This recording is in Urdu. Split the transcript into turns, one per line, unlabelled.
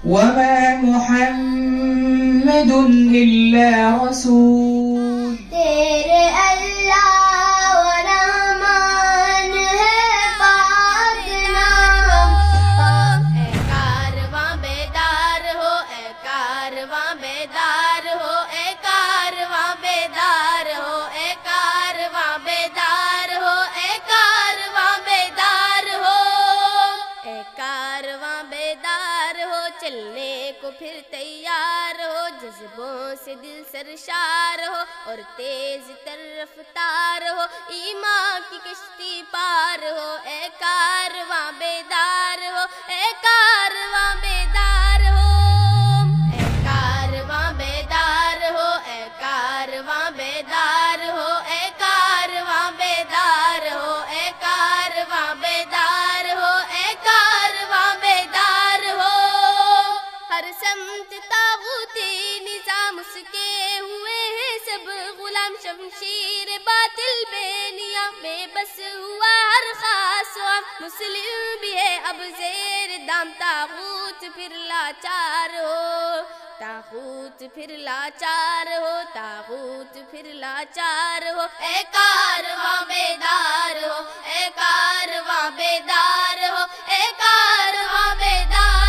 وما محمد إلا رسول
تیرے اللہ و رحمان ہے پاک نام. اے کارواں بیدار ہو، اے کارواں بیدار ہو، اے کارواں بیدار ہو، اے کارواں بیدار ہو، اے کارواں بیدار ہو، اے کارواں بیدار ہو. چلنے کو پھر تیار ہو، جذبوں سے دل سرشار ہو اور تیز تر رفتار ہو، ایمان کی کشتی پار ہو. اے کارواں بیدار ہو، اے کارواں بیدار ہو، اے کارواں بیدار ہو، اے کارواں بیدار ہو، اے کارواں بیدار ہو، اے کارواں بیدار ہو، اے کارواں بیدار ہو. ہر سمت طاغوتی نظام اس کے ہوئے ہیں سب غلام، شمشیر باطل بے نیا میں بس ہوا ہر خاص عام. مسلم بھی ہے اب زیر دام، طاغوت پھر لاچار ہو، طاغوت پھر لاچار ہو، طاغوت پھر لاچار ہو. اے کارواں بیدار ہو، اے کارواں بیدار ہو، اے کارواں بیدار